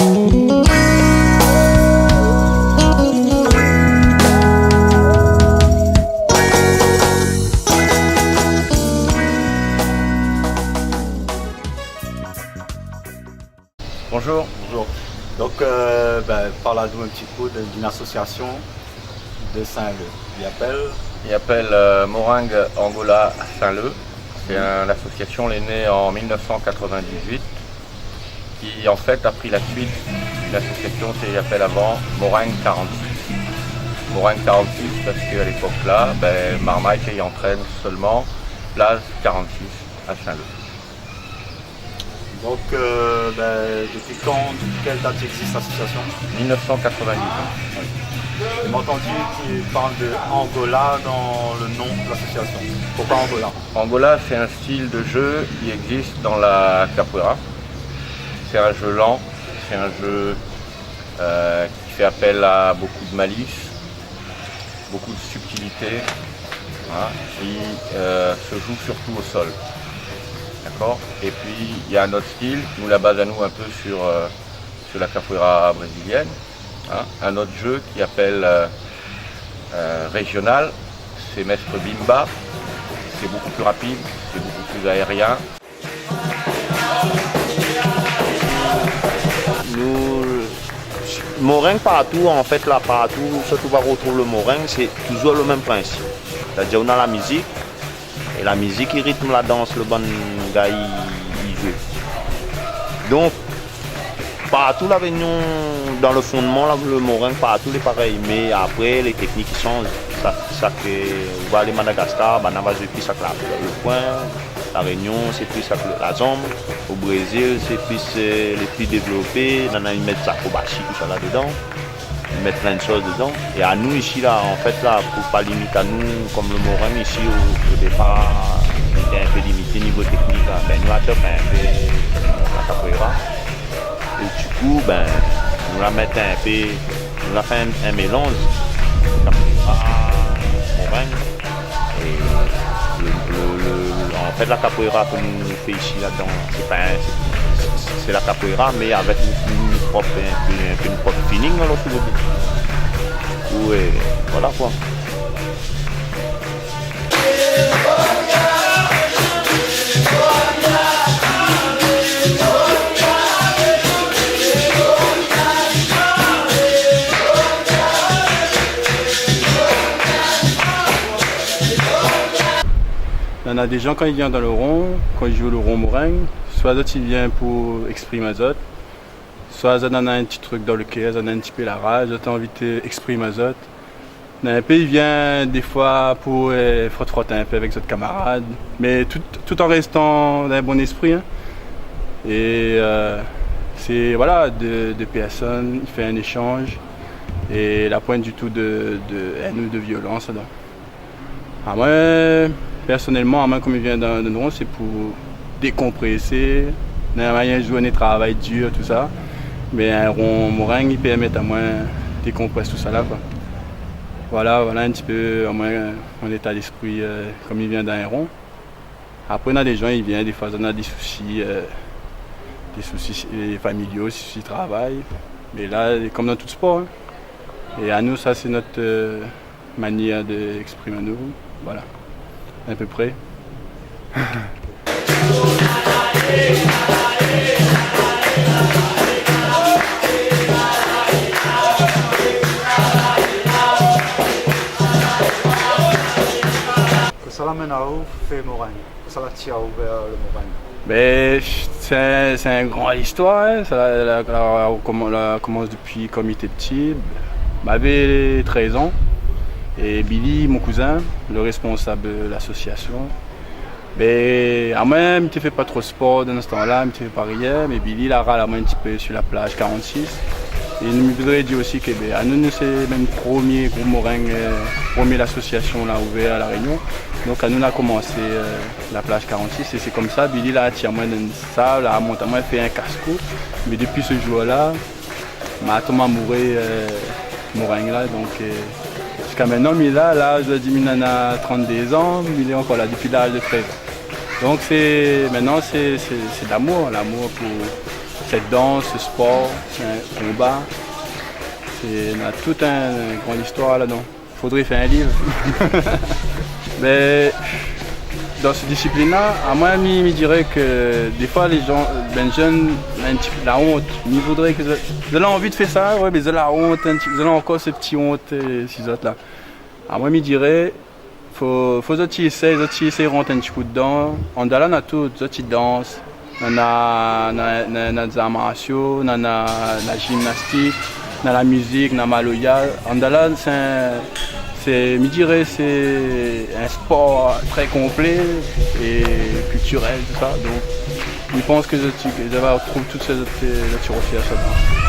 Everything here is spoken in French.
Bonjour. Bonjour. Donc, parle-nous un petit peu d'une association de Saint-Leu. Il appelle Moringue Angola Saint-Leu. C'est l'association, elle est née en 1998, qui en fait a pris la suite d'une association qui s'appelle avant Moringue 46. Moringue 46 parce qu'à l'époque là, Marmite y entraîne seulement place 46 à Saint-Leu. Donc, depuis quelle date existe l'association? 1998. Oui. J'ai entendu qu'il parle de Angola dans le nom de l'association. Pourquoi Angola? Angola, c'est un style de jeu qui existe dans la capoeira. C'est un jeu lent, c'est un jeu qui fait appel à beaucoup de malice, beaucoup de subtilité, qui se joue surtout au sol. D'accord. Et puis il y a un autre style qui nous la base à nous un peu sur la capoeira brésilienne. Un autre jeu qui appelle régional, c'est Maître Bimba. C'est beaucoup plus rapide, c'est beaucoup plus aérien. Moringue partout, en fait, là, partout, surtout on retrouve le moringue, c'est toujours le même principe. C'est-à-dire, on a la musique, et la musique, il rythme la danse, le bon gars, il joue. Donc, partout, la réunion, dans le fondement, là, le moringue, partout, est pareil. Mais après, les techniques changent. Ça que, on va aller à Madagascar, on va jouer plus avec le poing. La Réunion, c'est plus avec la jambe. Au Brésil, c'est plus les plus développés. Ils mettent Zakobashi, tout ça là-dedans. Ils mettent plein de choses dedans. Et à nous, ici, là, en fait, là, pour pas limiter à nous, comme le moringue, ici, au départ, c'était un peu limité niveau technique. Nous, à top, un peu la capoeira. Et du coup, nous la mettons un peu, nous la fait un mélange. Moringue. Et en fait, la capoeira que nous faisons ici là-dedans, c'est la capoeira, mais avec une propre feeling, alors tu veux dire. Oui, voilà quoi. Il y en a des gens quand ils viennent dans le rond, quand ils jouent le rond moringue, soit d'autres ils viennent pour exprimer azote, soit ils ont un petit truc dans le cœur, ils ont un petit peu la rage, ils ont envie d'exprimer azote. Un peu ils viennent des fois pour frotter un peu avec d'autres camarades, mais tout en restant dans un bon esprit. Et c'est voilà, deux personnes, il fait un échange et la pointe du tout de haine ou de violence. À moi, personnellement, comme il vient d'un rond, c'est pour décompresser, un journée de travail dur, tout ça. Mais un rond moringue, il permet à moi de décompresser tout ça là, quoi. Voilà un petit peu au moins mon état d'esprit comme il vient d'un rond. Après, on a des gens, ils viennent, des fois, on a des soucis familiaux, des soucis de travail. Mais là, comme dans tout sport. Et à nous, ça, c'est notre manière d'exprimer nous. Voilà, à peu près. Que ça l'amène à où fait Moringue? Que ça l'attire vers le Moringue? C'est une grande histoire. Ça commence depuis quand il était petit. J'avais 13 ans. Et Billy, mon cousin, le responsable de l'association, à moi, il ne fait pas trop de sport dans ce temps-là, il ne fait pas rien, mais Billy, il a râlé un petit peu sur la plage 46. Et il nous voudrait dire aussi que à nous, c'est même le premier groupe moringue, première association là, ouverte à La Réunion. Donc à nous, on a commencé la plage 46 et c'est comme ça, Billy l'a attiré moi dans le sable, a monté moi, fait un casse-cou. Mais depuis ce jour-là, m'a tombé amoureux moringue là, donc jusqu'à maintenant, il est là, l'âge de 10 à 32 ans, il est encore là depuis l'âge de 13 ans. Donc maintenant c'est l'amour cette danse, ce sport, c'est un combat. On a toute une grande histoire là-dedans. Faudrait faire un livre. Mais dans cette discipline-là, à moi, je dirais que des fois, les gens, ben jeunes, un petit peu la honte. Ils voudraient que ils ont envie de faire ça, ouais, mais ils ont la honte, ils ont encore ces petits hontes, ces autres-là. À moi, je dirais, faut essayer de rentrer un petit coup dedans. En Dala, on a tout, des danses, on a des arts martiaux, on a la gymnastique, on a la musique, on a Maloya. En Dala, je dirais, c'est un sport très complet et culturel, tout ça. Donc, je pense que je vais retrouver toutes ces autres ressources là.